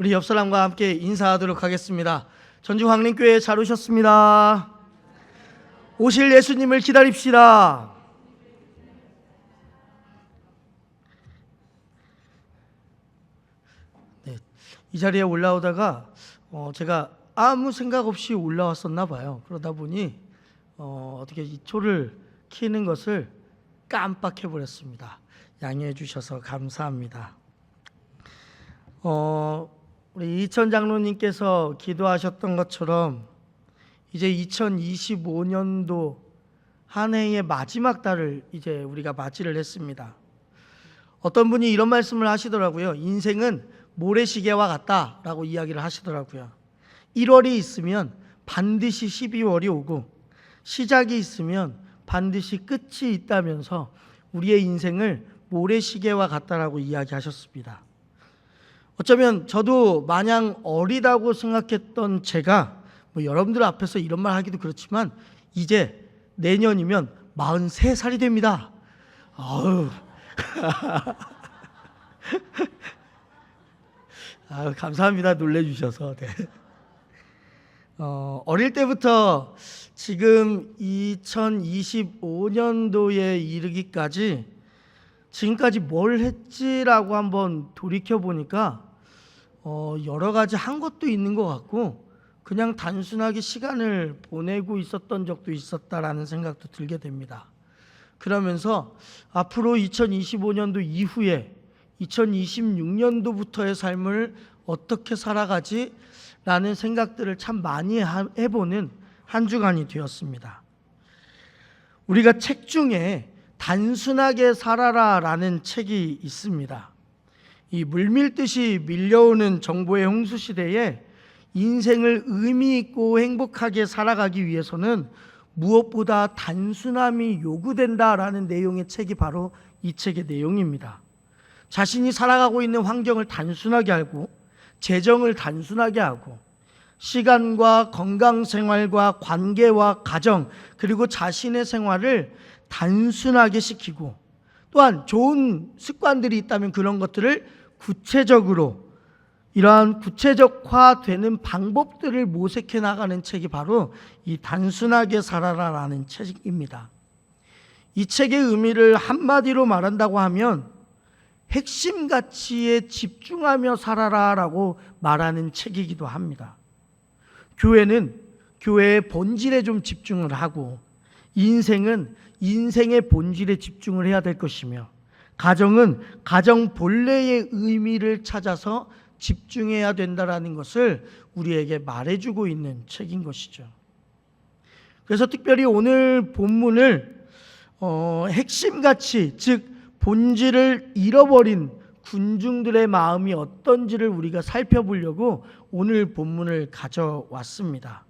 우리 옆 사람과 함께 인사하도록 하겠습니다. 전주 황림교회에 잘 오셨습니다. 오실 예수님을 기다립시다. 네, 이 자리에 올라오다가 제가 아무 생각 없이 올라왔었나 봐요. 그러다 보니 어떻게 이 초를 켜는 것을 깜빡해 버렸습니다. 양해해 주셔서 감사합니다. 우리 이천 장로님께서 기도하셨던 것처럼 이제 2025년도 한 해의 마지막 달을 이제 우리가 맞이를 했습니다. 어떤 분이 이런 말씀을 하시더라고요. 인생은 모래시계와 같다라고 이야기를 하시더라고요. 1월이 있으면 반드시 12월이 오고 시작이 있으면 반드시 끝이 있다면서 우리의 인생을 모래시계와 같다라고 이야기하셨습니다. 어쩌면 저도 마냥 어리다고 생각했던 제가 여러분들 앞에서 이런 말 하기도 그렇지만 이제 내년이면 43살이 됩니다. 아유. 아유, 감사합니다. 놀래주셔서. 네. 어릴 때부터 지금 2025년도에 이르기까지 지금까지 뭘 했지라고 한번 돌이켜 보니까 여러 가지 한 것도 있는 것 같고 그냥 단순하게 시간을 보내고 있었던 적도 있었다라는 생각도 들게 됩니다. 그러면서 앞으로 2025년도 이후에 2026년도부터의 삶을 어떻게 살아가지? 라는 생각들을 참 많이 해보는 한 주간이 되었습니다. 우리가 책 중에 단순하게 살아라 라는 책이 있습니다. 이 물밀듯이 밀려오는 정보의 홍수시대에 인생을 의미 있고 행복하게 살아가기 위해서는 무엇보다 단순함이 요구된다라는 내용의 책이 바로 이 책의 내용입니다. 자신이 살아가고 있는 환경을 단순하게 알고 재정을 단순하게 하고 시간과 건강생활과 관계와 가정 그리고 자신의 생활을 단순하게 시키고 또한 좋은 습관들이 있다면 그런 것들을 구체적으로 이러한 구체적화되는 방법들을 모색해 나가는 책이 바로 이 단순하게 살아라라는 책입니다. 이 책의 의미를 한마디로 말한다고 하면 핵심 가치에 집중하며 살아라라고 말하는 책이기도 합니다. 교회는 교회의 본질에 좀 집중을 하고 인생은 인생의 본질에 집중을 해야 될 것이며 가정은 가정 본래의 의미를 찾아서 집중해야 된다라는 것을 우리에게 말해주고 있는 책인 것이죠. 그래서 특별히 오늘 본문을 핵심 가치, 즉 본질을 잃어버린 군중들의 마음이 어떤지를 우리가 살펴보려고 오늘 본문을 가져왔습니다.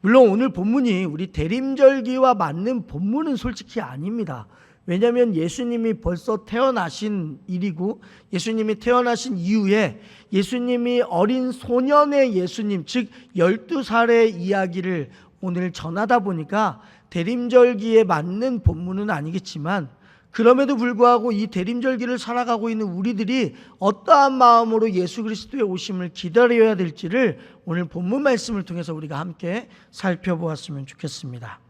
물론 오늘 본문이 우리 대림절기와 맞는 본문은 솔직히 아닙니다. 왜냐하면 예수님이 벌써 태어나신 일이고 예수님이 태어나신 이후에 예수님이 어린 소년의 예수님, 즉 12살의 이야기를 오늘 전하다 보니까 대림절기에 맞는 본문은 아니겠지만 그럼에도 불구하고 이 대림절기를 살아가고 있는 우리들이 어떠한 마음으로 예수 그리스도의 오심을 기다려야 될지를 오늘 본문 말씀을 통해서 우리가 함께 살펴보았으면 좋겠습니다.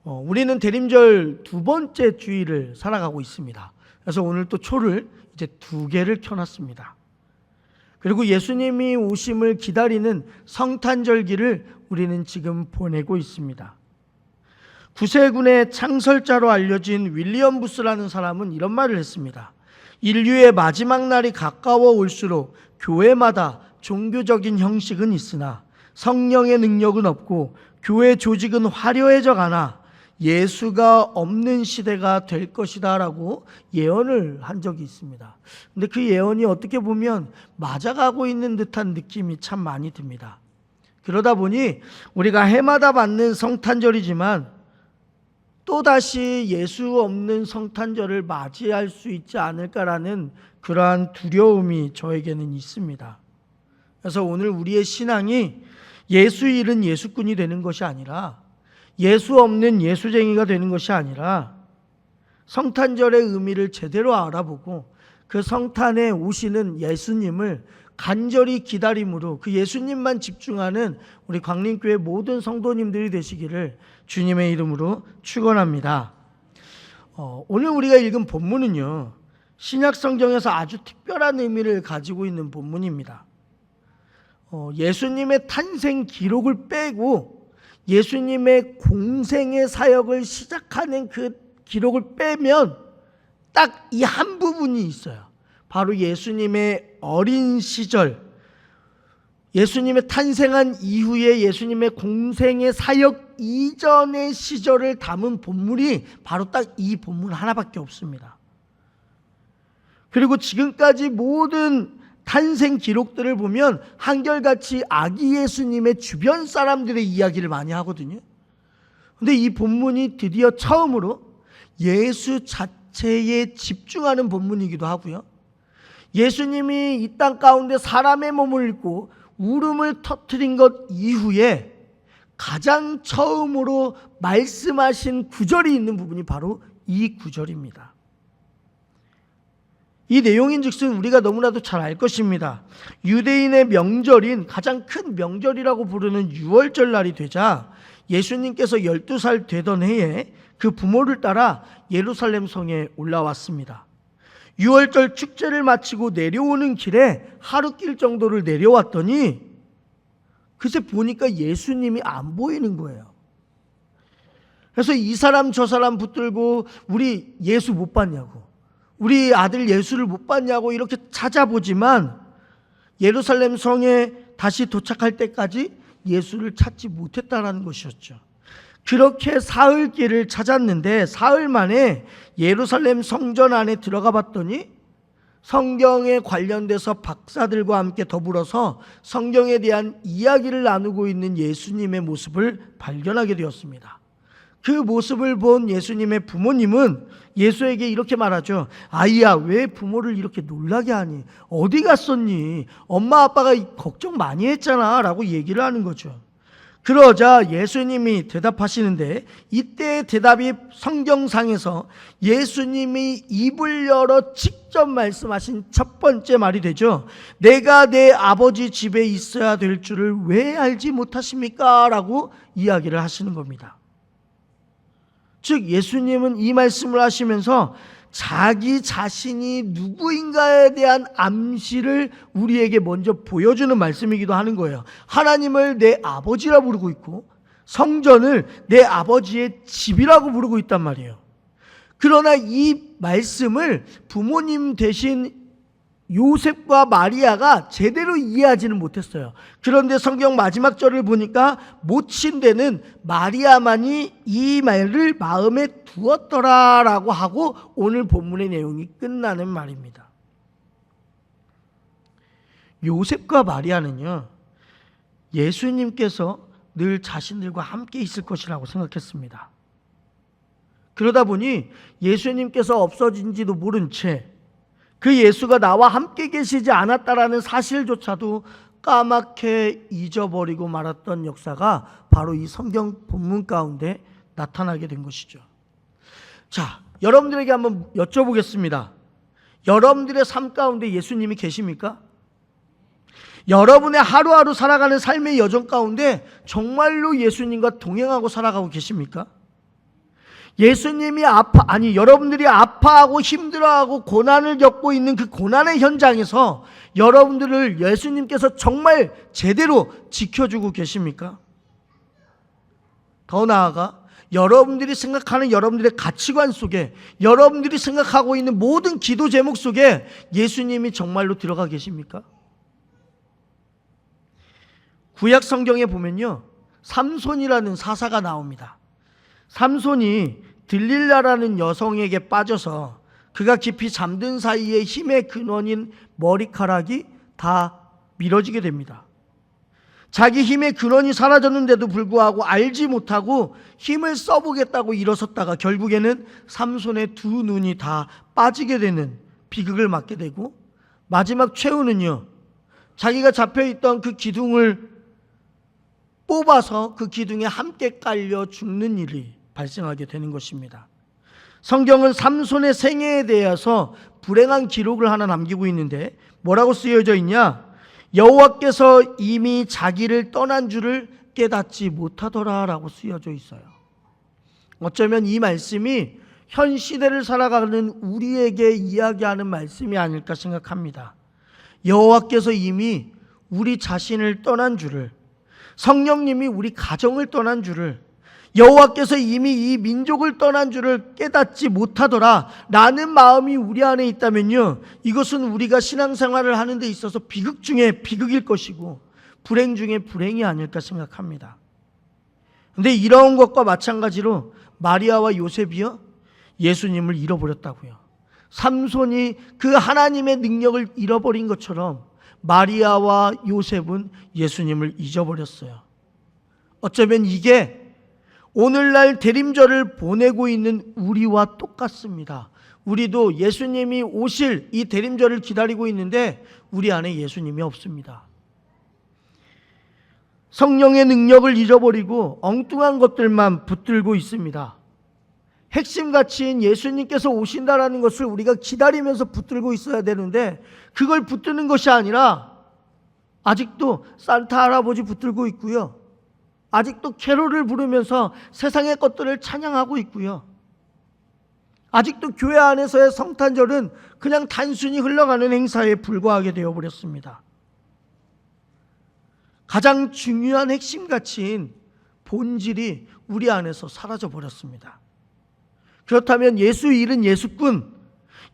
우리는 대림절 두 번째 주일을 살아가고 있습니다. 그래서 오늘 또 초를 이제 2개를 켜놨습니다. 그리고 예수님이 오심을 기다리는 성탄절기를 우리는 지금 보내고 있습니다. 구세군의 창설자로 알려진 윌리엄 부스라는 사람은 이런 말을 했습니다. 인류의 마지막 날이 가까워 올수록 교회마다 종교적인 형식은 있으나 성령의 능력은 없고 교회 조직은 화려해져 가나 예수가 없는 시대가 될 것이다 라고 예언을 한 적이 있습니다. 근데 그 예언이 어떻게 보면 맞아가고 있는 듯한 느낌이 참 많이 듭니다. 그러다 보니 우리가 해마다 맞는 성탄절이지만 또다시 예수 없는 성탄절을 맞이할 수 있지 않을까라는 그러한 두려움이 저에게는 있습니다. 그래서 오늘 우리의 신앙이 예수 잃은 예수꾼이 되는 것이 아니라 예수 없는 예수쟁이가 되는 것이 아니라 성탄절의 의미를 제대로 알아보고 그 성탄에 오시는 예수님을 간절히 기다림으로 그 예수님만 집중하는 우리 광림교회 모든 성도님들이 되시기를 주님의 이름으로 축원합니다. 오늘 우리가 읽은 본문은요, 신약 성경에서 아주 특별한 의미를 가지고 있는 본문입니다. 예수님의 탄생 기록을 빼고 예수님의 공생의 사역을 시작하는 그 기록을 빼면 딱 이 한 부분이 있어요. 바로 예수님의 어린 시절, 예수님의 탄생한 이후에 예수님의 공생의 사역 이전의 시절을 담은 본문이 바로 딱 이 본문 하나밖에 없습니다. 그리고 지금까지 모든 탄생 기록들을 보면 한결같이 아기 예수님의 주변 사람들의 이야기를 많이 하거든요. 근데 이 본문이 드디어 처음으로 예수 자체에 집중하는 본문이기도 하고요. 예수님이 이 땅 가운데 사람의 몸을 입고 울음을 터뜨린 것 이후에 가장 처음으로 말씀하신 구절이 있는 부분이 바로 이 구절입니다. 이 내용인즉슨 우리가 너무나도 잘 알 것입니다. 유대인의 명절인 가장 큰 명절이라고 부르는 유월절 날이 되자 예수님께서 12살 되던 해에 그 부모를 따라 예루살렘 성에 올라왔습니다. 유월절 축제를 마치고 내려오는 길에 하루길 정도를 내려왔더니 글쎄 보니까 예수님이 안 보이는 거예요. 그래서 이 사람 저 사람 붙들고 우리 예수 못 봤냐고, 우리 아들 예수를 못 봤냐고 이렇게 찾아보지만 예루살렘 성에 다시 도착할 때까지 예수를 찾지 못했다는 것이었죠. 그렇게 사흘길을 찾았는데 사흘 만에 예루살렘 성전 안에 들어가 봤더니 성경에 관련돼서 박사들과 함께 더불어서 성경에 대한 이야기를 나누고 있는 예수님의 모습을 발견하게 되었습니다. 그 모습을 본 예수님의 부모님은 예수에게 이렇게 말하죠. 아이야, 왜 부모를 이렇게 놀라게 하니? 어디 갔었니? 엄마 아빠가 걱정 많이 했잖아 라고 얘기를 하는 거죠. 그러자 예수님이 대답하시는데 이때 대답이 성경상에서 예수님이 입을 열어 직접 말씀하신 첫 번째 말이 되죠. 내가 내 아버지 집에 있어야 될 줄을 왜 알지 못하십니까? 라고 이야기를 하시는 겁니다. 즉 예수님은 이 말씀을 하시면서 자기 자신이 누구인가에 대한 암시를 우리에게 먼저 보여주는 말씀이기도 하는 거예요. 하나님을 내 아버지라 부르고 있고 성전을 내 아버지의 집이라고 부르고 있단 말이에요. 그러나 이 말씀을 부모님 되신 요셉과 마리아가 제대로 이해하지는 못했어요. 그런데 성경 마지막 절을 보니까 모친 되는 마리아만이 이 말을 마음에 두었더라라고 하고 오늘 본문의 내용이 끝나는 말입니다. 요셉과 마리아는요, 예수님께서 늘 자신들과 함께 있을 것이라고 생각했습니다. 그러다 보니 예수님께서 없어진지도 모른 채 그 예수가 나와 함께 계시지 않았다라는 사실조차도 까맣게 잊어버리고 말았던 역사가 바로 이 성경 본문 가운데 나타나게 된 것이죠. 자, 여러분들에게 한번 여쭤보겠습니다. 여러분들의 삶 가운데 예수님이 계십니까? 여러분의 하루하루 살아가는 삶의 여정 가운데 정말로 예수님과 동행하고 살아가고 계십니까? 예수님이 여러분들이 아파하고 힘들어하고 고난을 겪고 있는 그 고난의 현장에서 여러분들을 예수님께서 정말 제대로 지켜주고 계십니까? 더 나아가 여러분들이 생각하는 여러분들의 가치관 속에, 여러분들이 생각하고 있는 모든 기도 제목 속에 예수님이 정말로 들어가 계십니까? 구약 성경에 보면요, 삼손이라는 사사가 나옵니다. 삼손이 들릴라라는 여성에게 빠져서 그가 깊이 잠든 사이에 힘의 근원인 머리카락이 다 밀어지게 됩니다. 자기 힘의 근원이 사라졌는데도 불구하고 알지 못하고 힘을 써보겠다고 일어섰다가 결국에는 삼손의 두 눈이 다 빠지게 되는 비극을 맞게 되고, 마지막 최후는요, 자기가 잡혀있던 그 기둥을 뽑아서 그 기둥에 함께 깔려 죽는 일이 발생하게 되는 것입니다. 성경은 삼손의 생애에 대해서 불행한 기록을 하나 남기고 있는데 뭐라고 쓰여져 있냐? 여호와께서 이미 자기를 떠난 줄을 깨닫지 못하더라 라고 쓰여져 있어요. 어쩌면 이 말씀이 현 시대를 살아가는 우리에게 이야기하는 말씀이 아닐까 생각합니다. 여호와께서 이미 우리 자신을 떠난 줄을, 성령님이 우리 가정을 떠난 줄을, 여호와께서 이미 이 민족을 떠난 줄을 깨닫지 못하더라 라는 마음이 우리 안에 있다면요, 이것은 우리가 신앙생활을 하는 데 있어서 비극 중에 비극일 것이고 불행 중에 불행이 아닐까 생각합니다. 그런데 이런 것과 마찬가지로 마리아와 요셉이요, 예수님을 잃어버렸다고요. 삼손이 그 하나님의 능력을 잃어버린 것처럼 마리아와 요셉은 예수님을 잊어버렸어요. 어쩌면 이게 오늘날 대림절을 보내고 있는 우리와 똑같습니다. 우리도 예수님이 오실 이 대림절을 기다리고 있는데 우리 안에 예수님이 없습니다. 성령의 능력을 잊어버리고 엉뚱한 것들만 붙들고 있습니다. 핵심 가치인 예수님께서 오신다라는 것을 우리가 기다리면서 붙들고 있어야 되는데 그걸 붙드는 것이 아니라 아직도 산타 할아버지 붙들고 있고요, 아직도 캐롤을 부르면서 세상의 것들을 찬양하고 있고요, 아직도 교회 안에서의 성탄절은 그냥 단순히 흘러가는 행사에 불과하게 되어버렸습니다. 가장 중요한 핵심 가치인 본질이 우리 안에서 사라져버렸습니다. 그렇다면 예수 잃은 예수꾼,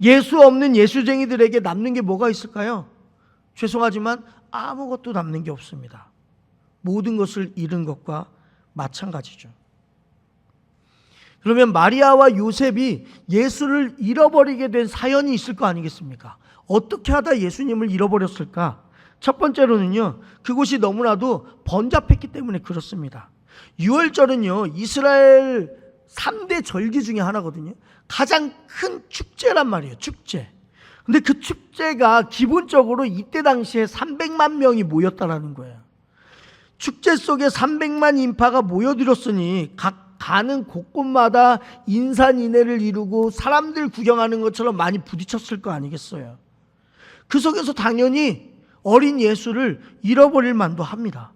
예수 없는 예수쟁이들에게 남는 게 뭐가 있을까요? 죄송하지만 아무것도 남는 게 없습니다. 모든 것을 잃은 것과 마찬가지죠. 그러면 마리아와 요셉이 예수를 잃어버리게 된 사연이 있을 거 아니겠습니까? 어떻게 하다 예수님을 잃어버렸을까? 첫 번째로는요, 그곳이 너무나도 번잡했기 때문에 그렇습니다. 유월절은요, 이스라엘 3대 절기 중에 하나거든요. 가장 큰 축제란 말이에요. 축제. 근데 그 축제가 기본적으로 이때 당시에 300만 명이 모였다라는 거예요. 축제 속에 300만 인파가 모여들었으니 각 가는 곳곳마다 인산인해를 이루고 사람들 구경하는 것처럼 많이 부딪혔을 거 아니겠어요. 그 속에서 당연히 어린 예수를 잃어버릴 만도 합니다.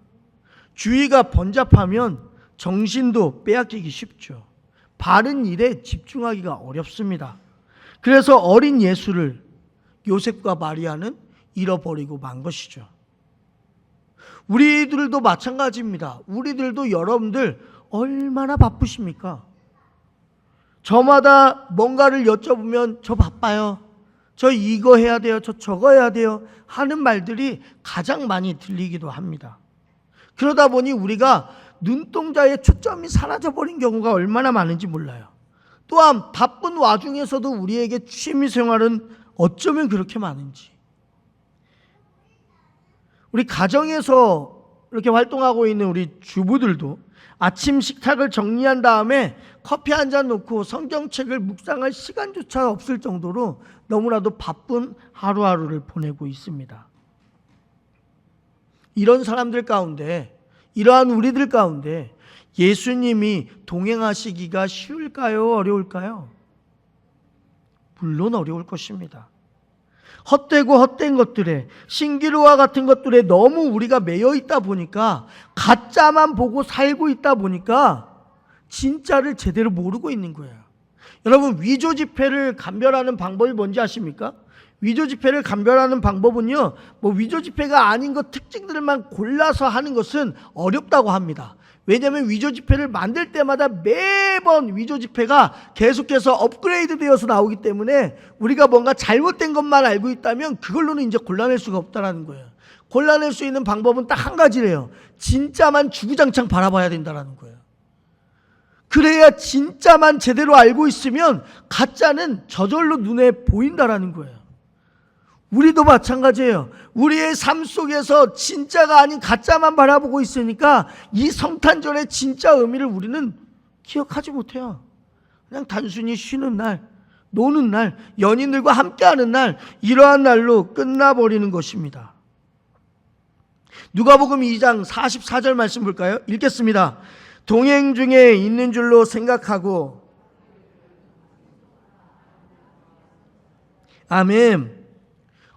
주의가 번잡하면 정신도 빼앗기기 쉽죠. 바른 일에 집중하기가 어렵습니다. 그래서 어린 예수를 요셉과 마리아는 잃어버리고 만 것이죠. 우리들도 마찬가지입니다. 우리들도 여러분들 얼마나 바쁘십니까? 저마다 뭔가를 여쭤보면 저 바빠요, 저 이거 해야 돼요, 저 저거 해야 돼요 하는 말들이 가장 많이 들리기도 합니다. 그러다 보니 우리가 눈동자의 초점이 사라져버린 경우가 얼마나 많은지 몰라요. 또한 바쁜 와중에서도 우리에게 취미생활은 어쩌면 그렇게 많은지. 우리 가정에서 이렇게 활동하고 있는 우리 주부들도 아침 식탁을 정리한 다음에 커피 한 잔 놓고 성경책을 묵상할 시간조차 없을 정도로 너무나도 바쁜 하루하루를 보내고 있습니다. 이런 사람들 가운데, 이러한 우리들 가운데 예수님이 동행하시기가 쉬울까요? 어려울까요? 물론 어려울 것입니다. 헛되고 헛된 것들에, 신기루와 같은 것들에 너무 우리가 매여 있다 보니까, 가짜만 보고 살고 있다 보니까 진짜를 제대로 모르고 있는 거예요. 여러분, 위조 지폐를 감별하는 방법이 뭔지 아십니까? 위조 지폐를 감별하는 방법은요, 위조 지폐가 아닌 것 특징들만 골라서 하는 것은 어렵다고 합니다. 왜냐하면 위조 지폐를 만들 때마다 매번 위조 지폐가 계속해서 업그레이드 되어서 나오기 때문에 우리가 뭔가 잘못된 것만 알고 있다면 그걸로는 이제 골라낼 수가 없다는 거예요. 골라낼 수 있는 방법은 딱 한 가지래요. 진짜만 주구장창 바라봐야 된다는 거예요. 그래야 진짜만 제대로 알고 있으면 가짜는 저절로 눈에 보인다는 거예요. 우리도 마찬가지예요. 우리의 삶 속에서 진짜가 아닌 가짜만 바라보고 있으니까 이 성탄절의 진짜 의미를 우리는 기억하지 못해요. 그냥 단순히 쉬는 날, 노는 날, 연인들과 함께하는 날, 이러한 날로 끝나버리는 것입니다. 누가복음 2장 44절 말씀 볼까요? 읽겠습니다. 동행 중에 있는 줄로 생각하고 아멘.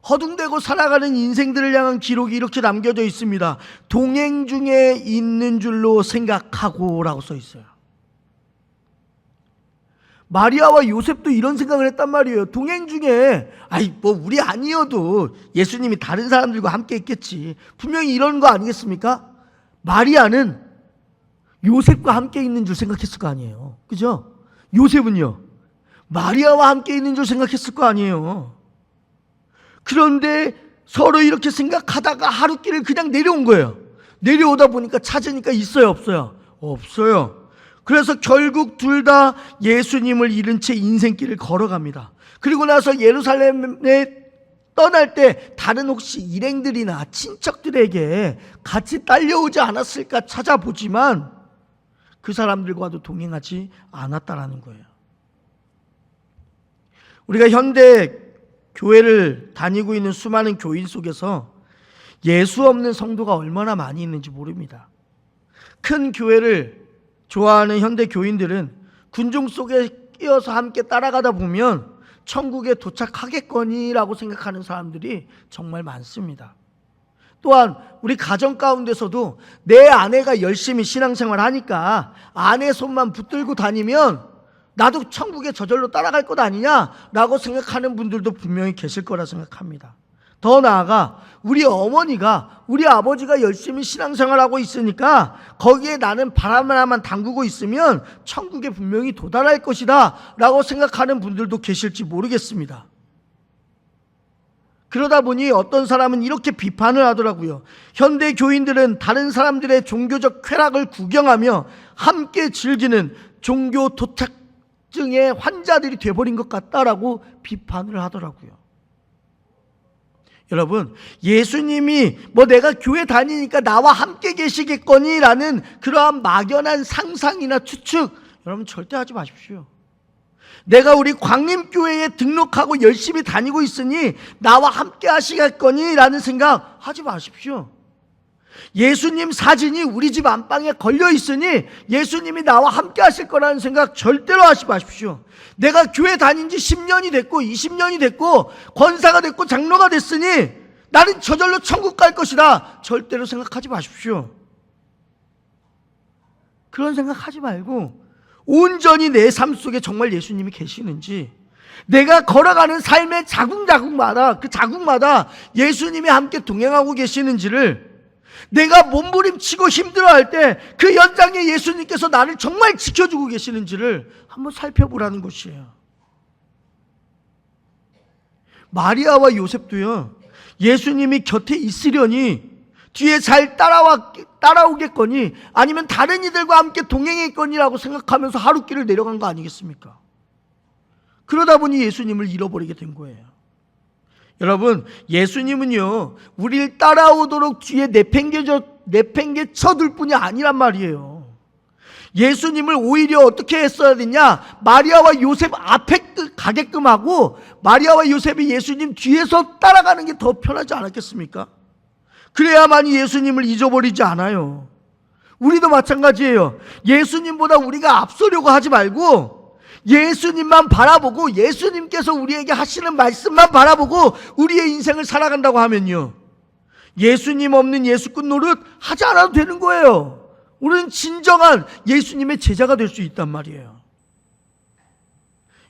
허둥대고 살아가는 인생들을 향한 기록이 이렇게 남겨져 있습니다. 동행 중에 있는 줄로 생각하고 라고 써 있어요. 마리아와 요셉도 이런 생각을 했단 말이에요. 동행 중에 우리 아니어도 예수님이 다른 사람들과 함께 있겠지. 분명히 이런 거 아니겠습니까? 마리아는 요셉과 함께 있는 줄 생각했을 거 아니에요. 그죠? 요셉은요, 마리아와 함께 있는 줄 생각했을 거 아니에요. 그런데 서로 이렇게 생각하다가 하루길을 그냥 내려온 거예요. 내려오다 보니까 찾으니까 있어요, 없어요? 없어요. 그래서 결국 둘 다 예수님을 잃은 채 인생길을 걸어갑니다. 그리고 나서 예루살렘에 떠날 때 다른 혹시 일행들이나 친척들에게 같이 딸려오지 않았을까 찾아보지만 그 사람들과도 동행하지 않았다라는 거예요. 우리가 현대 교회를 다니고 있는 수많은 교인 속에서 예수 없는 성도가 얼마나 많이 있는지 모릅니다. 큰 교회를 좋아하는 현대 교인들은 군중 속에 끼어서 함께 따라가다 보면 천국에 도착하겠거니라고 생각하는 사람들이 정말 많습니다. 또한 우리 가정 가운데서도 내 아내가 열심히 신앙생활 하니까 아내 손만 붙들고 다니면 나도 천국에 저절로 따라갈 것 아니냐라고 생각하는 분들도 분명히 계실 거라 생각합니다. 더 나아가 우리 어머니가 우리 아버지가 열심히 신앙생활하고 있으니까 거기에 나는 바람 하나만 담그고 있으면 천국에 분명히 도달할 것이다 라고 생각하는 분들도 계실지 모르겠습니다. 그러다 보니 어떤 사람은 이렇게 비판을 하더라고요. 현대 교인들은 다른 사람들의 종교적 쾌락을 구경하며 함께 즐기는 종교 도착증의 환자들이 돼버린 것 같다라고 비판을 하더라고요. 여러분, 예수님이 내가 교회 다니니까 나와 함께 계시겠거니라는 그러한 막연한 상상이나 추측, 여러분 절대 하지 마십시오. 내가 우리 광림교회에 등록하고 열심히 다니고 있으니 나와 함께 하시겠거니라는 생각 하지 마십시오. 예수님 사진이 우리 집 안방에 걸려 있으니 예수님이 나와 함께 하실 거라는 생각 절대로 하지 마십시오. 내가 교회 다닌 지 10년이 됐고 20년이 됐고 권사가 됐고 장로가 됐으니 나는 저절로 천국 갈 것이다, 절대로 생각하지 마십시오. 그런 생각하지 말고 온전히 내 삶 속에 정말 예수님이 계시는지, 내가 걸어가는 삶의 자국자국마다 그 자국마다 예수님이 함께 동행하고 계시는지를, 내가 몸부림치고 힘들어할 때 그 연장에 예수님께서 나를 정말 지켜주고 계시는지를 한번 살펴보라는 것이에요. 마리아와 요셉도요, 예수님이 곁에 있으려니 뒤에 잘 따라오겠거니 아니면 다른 이들과 함께 동행했거니라고 생각하면서 하루길을 내려간 거 아니겠습니까? 그러다 보니 예수님을 잃어버리게 된 거예요. 여러분, 예수님은요, 우리를 따라오도록 뒤에 내팽개쳐둘 뿐이 아니란 말이에요. 예수님을 오히려 어떻게 했어야 되냐? 마리아와 요셉 앞에 가게끔 하고 마리아와 요셉이 예수님 뒤에서 따라가는 게 더 편하지 않았겠습니까? 그래야만이 예수님을 잊어버리지 않아요. 우리도 마찬가지예요. 예수님보다 우리가 앞서려고 하지 말고 예수님만 바라보고 예수님께서 우리에게 하시는 말씀만 바라보고 우리의 인생을 살아간다고 하면요, 예수님 없는 예수꾼 노릇 하지 않아도 되는 거예요. 우리는 진정한 예수님의 제자가 될 수 있단 말이에요.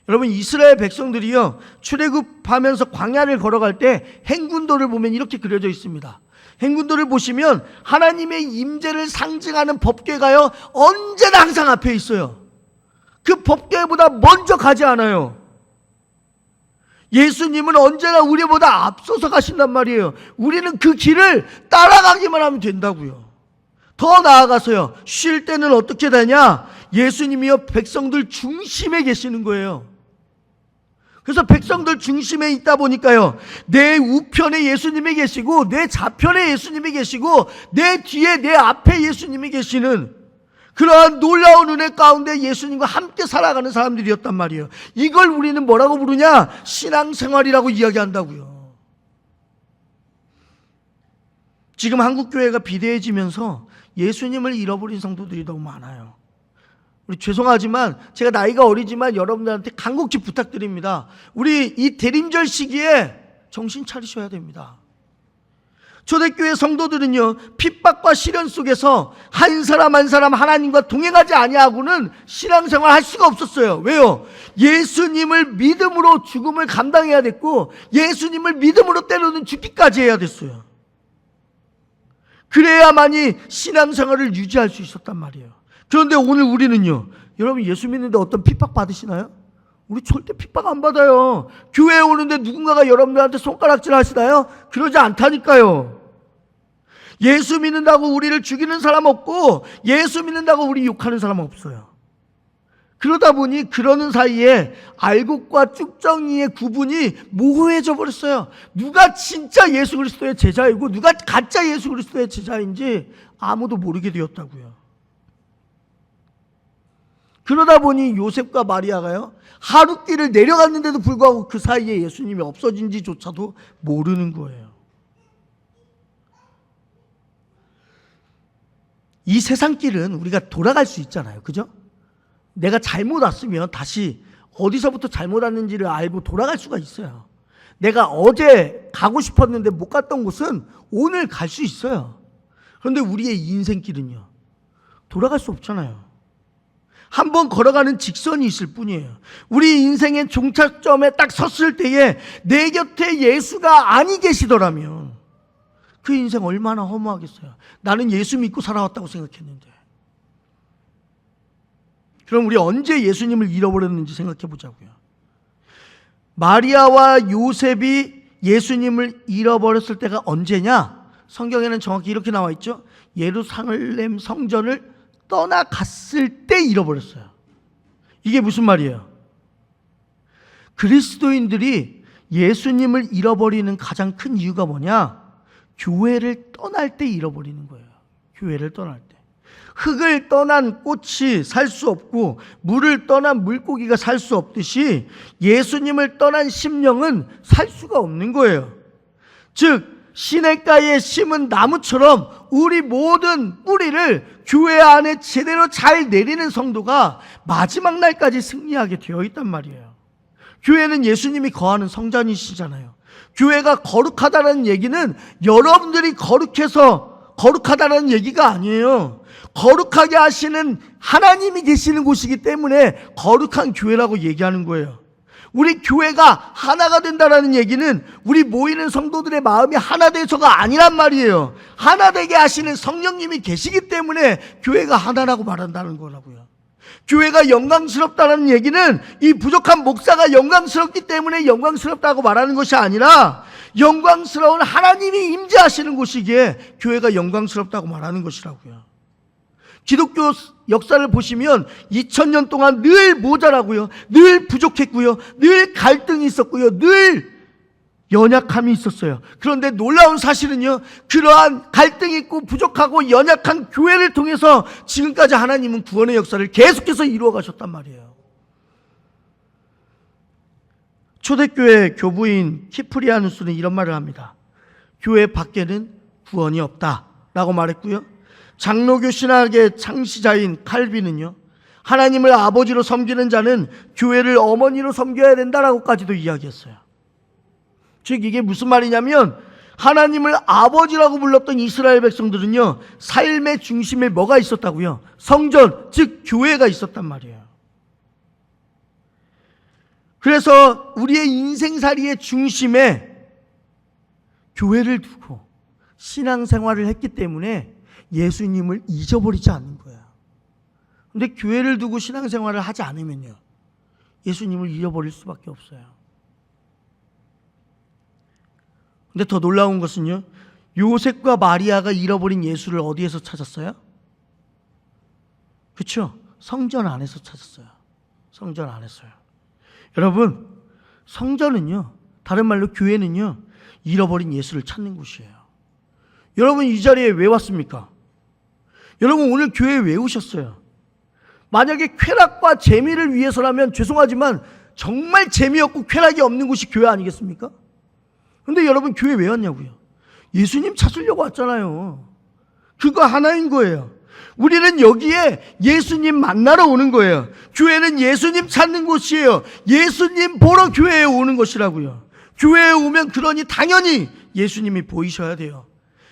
여러분, 이스라엘 백성들이요, 출애굽하면서 광야를 걸어갈 때 행군도를 보면 이렇게 그려져 있습니다. 행군도를 보시면 하나님의 임재를 상징하는 법궤가요, 언제나 항상 앞에 있어요. 그 법궤보다 먼저 가지 않아요. 예수님은 언제나 우리보다 앞서서 가신단 말이에요. 우리는 그 길을 따라가기만 하면 된다고요. 더 나아가서요, 쉴 때는 어떻게 되냐? 예수님이요, 백성들 중심에 계시는 거예요. 그래서 백성들 중심에 있다 보니까요, 내 우편에 예수님이 계시고 내 좌편에 예수님이 계시고 내 뒤에 내 앞에 예수님이 계시는 그러한 놀라운 은혜 가운데 예수님과 함께 살아가는 사람들이었단 말이에요. 이걸 우리는 뭐라고 부르냐? 신앙생활이라고 이야기한다고요. 지금 한국교회가 비대해지면서 예수님을 잃어버린 성도들이 너무 많아요. 우리 죄송하지만 제가 나이가 어리지만 여러분들한테 간곡히 부탁드립니다. 우리 이 대림절 시기에 정신 차리셔야 됩니다. 초대교회 성도들은요, 핍박과 시련 속에서 한 사람 한 사람 하나님과 동행하지 아니하고는 신앙생활 할 수가 없었어요. 왜요? 예수님을 믿음으로 죽음을 감당해야 됐고, 예수님을 믿음으로 때로는 죽기까지 해야 됐어요. 그래야만이 신앙생활을 유지할 수 있었단 말이에요. 그런데 오늘 우리는요, 여러분 예수 믿는데 어떤 핍박 받으시나요? 우리 절대 핍박 안 받아요. 교회에 오는데 누군가가 여러분들한테 손가락질 하시나요? 그러지 않다니까요. 예수 믿는다고 우리를 죽이는 사람 없고, 예수 믿는다고 우리 욕하는 사람 없어요. 그러다 보니 그러는 사이에 알곡과 쭉정이의 구분이 모호해져 버렸어요. 누가 진짜 예수 그리스도의 제자이고 누가 가짜 예수 그리스도의 제자인지 아무도 모르게 되었다고요. 그러다 보니 요셉과 마리아가요, 하룻길을 내려갔는데도 불구하고 그 사이에 예수님이 없어진지조차도 모르는 거예요. 이 세상 길은 우리가 돌아갈 수 있잖아요. 그죠? 내가 잘못 왔으면 다시 어디서부터 잘못 왔는지를 알고 돌아갈 수가 있어요. 내가 어제 가고 싶었는데 못 갔던 곳은 오늘 갈 수 있어요. 그런데 우리의 인생길은요, 돌아갈 수 없잖아요. 한번 걸어가는 직선이 있을 뿐이에요. 우리 인생의 종착점에 딱 섰을 때에 내 곁에 예수가 아니 계시더라면 그 인생 얼마나 허무하겠어요. 나는 예수 믿고 살아왔다고 생각했는데. 그럼 우리 언제 예수님을 잃어버렸는지 생각해 보자고요. 마리아와 요셉이 예수님을 잃어버렸을 때가 언제냐? 성경에는 정확히 이렇게 나와 있죠. 예루살렘 성전을 떠나갔을 때 잃어버렸어요. 이게 무슨 말이에요? 그리스도인들이 예수님을 잃어버리는 가장 큰 이유가 뭐냐? 교회를 떠날 때 잃어버리는 거예요. 교회를 떠날 때. 흙을 떠난 꽃이 살 수 없고 물을 떠난 물고기가 살 수 없듯이 예수님을 떠난 심령은 살 수가 없는 거예요. 즉 시냇가에 심은 나무처럼 우리 모든 뿌리를 교회 안에 제대로 잘 내리는 성도가 마지막 날까지 승리하게 되어 있단 말이에요. 교회는 예수님이 거하는 성전이시잖아요. 교회가 거룩하다는 얘기는 여러분들이 거룩해서 거룩하다는 얘기가 아니에요. 거룩하게 하시는 하나님이 계시는 곳이기 때문에 거룩한 교회라고 얘기하는 거예요. 우리 교회가 하나가 된다는 얘기는 우리 모이는 성도들의 마음이 하나 돼서가 아니란 말이에요. 하나 되게 하시는 성령님이 계시기 때문에 교회가 하나라고 말한다는 거라고요. 교회가 영광스럽다는 얘기는 이 부족한 목사가 영광스럽기 때문에 영광스럽다고 말하는 것이 아니라 영광스러운 하나님이 임재하시는 곳이기에 교회가 영광스럽다고 말하는 것이라고요. 기독교 역사를 보시면 2000년 동안 늘 모자라고요. 늘 부족했고요. 늘 갈등이 있었고요. 늘 연약함이 있었어요. 그런데 놀라운 사실은요, 그러한 갈등이 있고 부족하고 연약한 교회를 통해서 지금까지 하나님은 구원의 역사를 계속해서 이루어 가셨단 말이에요. 초대교회 교부인 키프리아누스는 이런 말을 합니다. 교회 밖에는 구원이 없다라고 말했고요. 장로교 신학의 창시자인 칼빈은요, 하나님을 아버지로 섬기는 자는 교회를 어머니로 섬겨야 된다라고까지도 이야기했어요. 즉 이게 무슨 말이냐면 하나님을 아버지라고 불렀던 이스라엘 백성들은요, 삶의 중심에 뭐가 있었다고요? 성전, 즉 교회가 있었단 말이에요. 그래서 우리의 인생살이의 중심에 교회를 두고 신앙생활을 했기 때문에 예수님을 잊어버리지 않는 거예요. 그런데 교회를 두고 신앙생활을 하지 않으면요, 예수님을 잃어버릴 수밖에 없어요. 근데 더 놀라운 것은요, 요셉과 마리아가 잃어버린 예수를 어디에서 찾았어요? 그렇죠? 성전 안에서 찾았어요. 성전 안에서요. 여러분, 성전은요, 다른 말로 교회는요, 잃어버린 예수를 찾는 곳이에요. 여러분 이 자리에 왜 왔습니까? 여러분 오늘 교회에 왜 오셨어요? 만약에 쾌락과 재미를 위해서라면 죄송하지만 정말 재미없고 쾌락이 없는 곳이 교회 아니겠습니까? 근데 여러분 교회 왜 왔냐고요? 예수님 찾으려고 왔잖아요. 그거 하나인 거예요. 우리는 여기에 예수님 만나러 오는 거예요. 교회는 예수님 찾는 곳이에요. 예수님 보러 교회에 오는 것이라고요. 교회에 오면 그러니 당연히 예수님이 보이셔야 돼요.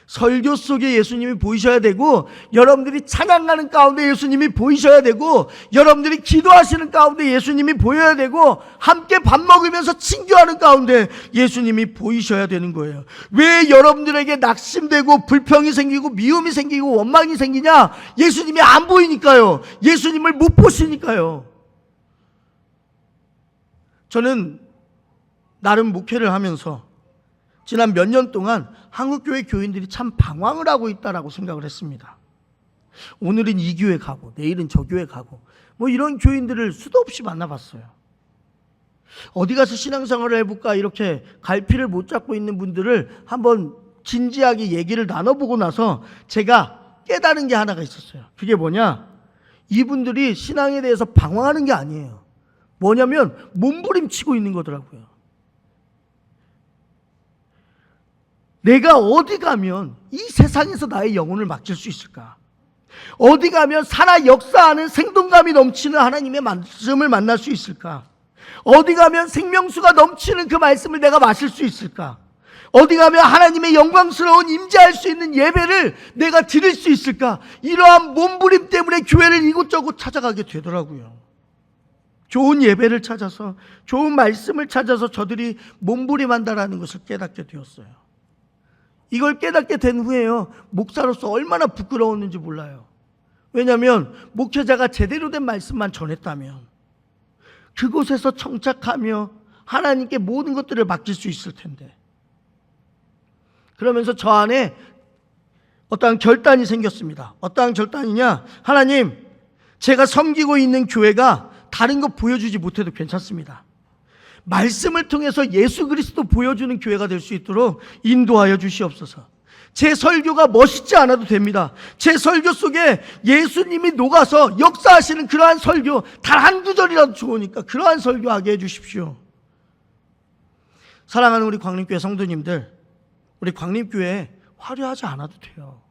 설교 속에 예수님이 보이셔야 되고, 여러분들이 찬양하는 가운데 예수님이 보이셔야 되고, 여러분들이 기도하시는 가운데 예수님이 보여야 되고, 함께 밥 먹으면서 친교하는 가운데 예수님이 보이셔야 되는 거예요. 왜 여러분들에게 낙심되고 불평이 생기고 미움이 생기고 원망이 생기냐? 예수님이 안 보이니까요. 예수님을 못 보시니까요. 저는 나름 목회를 하면서 지난 몇 년 동안 한국교회 교인들이 참 방황을 하고 있다라고 생각을 했습니다. 오늘은 이 교회 가고 내일은 저 교회 가고 뭐 이런 교인들을 수도 없이 만나봤어요. 어디 가서 신앙생활을 해볼까 이렇게 갈피를 못 잡고 있는 분들을 한번 진지하게 얘기를 나눠보고 나서 제가 깨달은 게 하나가 있었어요. 그게 뭐냐? 이분들이 신앙에 대해서 방황하는 게 아니에요. 뭐냐면 몸부림치고 있는 거더라고요. 내가 어디 가면 이 세상에서 나의 영혼을 맡길 수 있을까? 어디 가면 살아 역사하는 생동감이 넘치는 하나님의 말씀을 만날 수 있을까? 어디 가면 생명수가 넘치는 그 말씀을 내가 마실 수 있을까? 어디 가면 하나님의 영광스러운 임재할 수 있는 예배를 내가 드릴 수 있을까? 이러한 몸부림 때문에 교회를 이곳저곳 찾아가게 되더라고요. 좋은 예배를 찾아서, 좋은 말씀을 찾아서 저들이 몸부림한다라는 것을 깨닫게 되었어요. 이걸 깨닫게 된 후에요, 목사로서 얼마나 부끄러웠는지 몰라요. 왜냐하면 목회자가 제대로 된 말씀만 전했다면 그곳에서 정착하며 하나님께 모든 것들을 맡길 수 있을 텐데, 그러면서 저 안에 어떠한 결단이 생겼습니다. 어떠한 결단이냐? 하나님, 제가 섬기고 있는 교회가 다른 거 보여주지 못해도 괜찮습니다. 말씀을 통해서 예수 그리스도 보여주는 교회가 될 수 있도록 인도하여 주시옵소서. 제 설교가 멋있지 않아도 됩니다. 제 설교 속에 예수님이 녹아서 역사하시는 그러한 설교, 단 한 구절이라도 좋으니까 그러한 설교하게 해주십시오. 사랑하는 우리 광림교회 성도님들, 우리 광림교회 화려하지 않아도 돼요.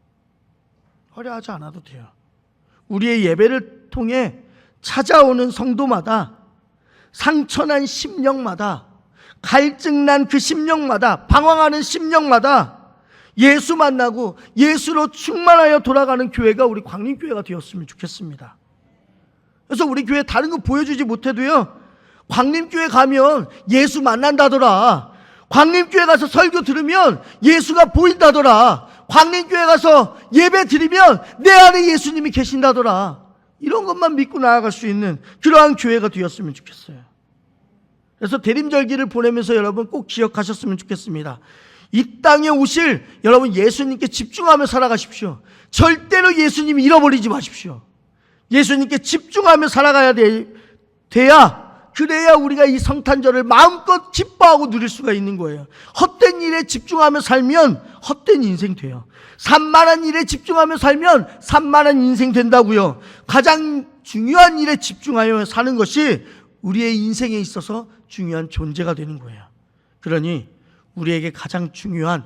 화려하지 않아도 돼요. 우리의 예배를 통해 찾아오는 성도마다, 상처난 심령마다, 갈증난 그 심령마다, 방황하는 심령마다 예수 만나고 예수로 충만하여 돌아가는 교회가 우리 광림교회가 되었으면 좋겠습니다. 그래서 우리 교회 다른 거 보여주지 못해도요, 광림교회 가면 예수 만난다더라, 광림교회 가서 설교 들으면 예수가 보인다더라, 광림교회 가서 예배 드리면 내 안에 예수님이 계신다더라, 이런 것만 믿고 나아갈 수 있는 그러한 교회가 되었으면 좋겠어요. 그래서 대림절기를 보내면서 여러분 꼭 기억하셨으면 좋겠습니다. 이 땅에 오실 여러분 예수님께 집중하며 살아가십시오. 절대로 예수님 잃어버리지 마십시오. 예수님께 집중하며 살아가야 그래야 우리가 이 성탄절을 마음껏 기뻐하고 누릴 수가 있는 거예요. 헛된 일에 집중하며 살면 헛된 인생 돼요. 산만한 일에 집중하며 살면 산만한 인생 된다고요. 가장 중요한 일에 집중하여 사는 것이 우리의 인생에 있어서 중요한 존재가 되는 거예요. 그러니 우리에게 가장 중요한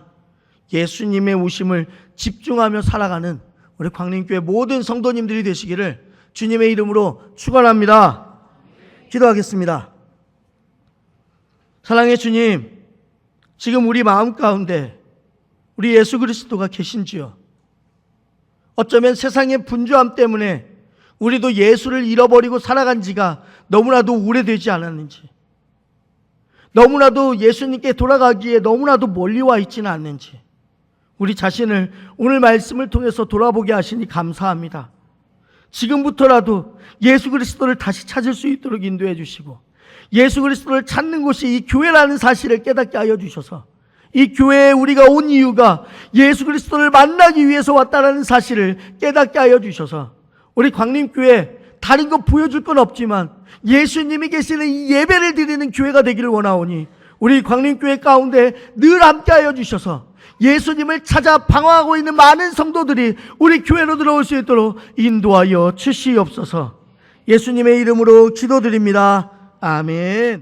예수님의 오심을 집중하며 살아가는 우리 광림교회 모든 성도님들이 되시기를 주님의 이름으로 축원합니다. 기도하겠습니다. 사랑의 주님, 지금 우리 마음 가운데 우리 예수 그리스도가 계신지요? 어쩌면 세상의 분주함 때문에 우리도 예수를 잃어버리고 살아간 지가 너무나도 오래되지 않았는지, 너무나도 예수님께 돌아가기에 너무나도 멀리 와 있지는 않는지, 우리 자신을 오늘 말씀을 통해서 돌아보게 하시니 감사합니다. 지금부터라도 예수 그리스도를 다시 찾을 수 있도록 인도해 주시고, 예수 그리스도를 찾는 곳이 이 교회라는 사실을 깨닫게 하여 주셔서, 이 교회에 우리가 온 이유가 예수 그리스도를 만나기 위해서 왔다는 사실을 깨닫게 하여 주셔서, 우리 광림교회 다른 거 보여줄 건 없지만 예수님이 계시는 이 예배를 드리는 교회가 되기를 원하오니, 우리 광림교회 가운데 늘 함께 하여 주셔서 예수님을 찾아 방황하고 있는 많은 성도들이 우리 교회로 들어올 수 있도록 인도하여 주시옵소서. 예수님의 이름으로 기도드립니다. 아멘.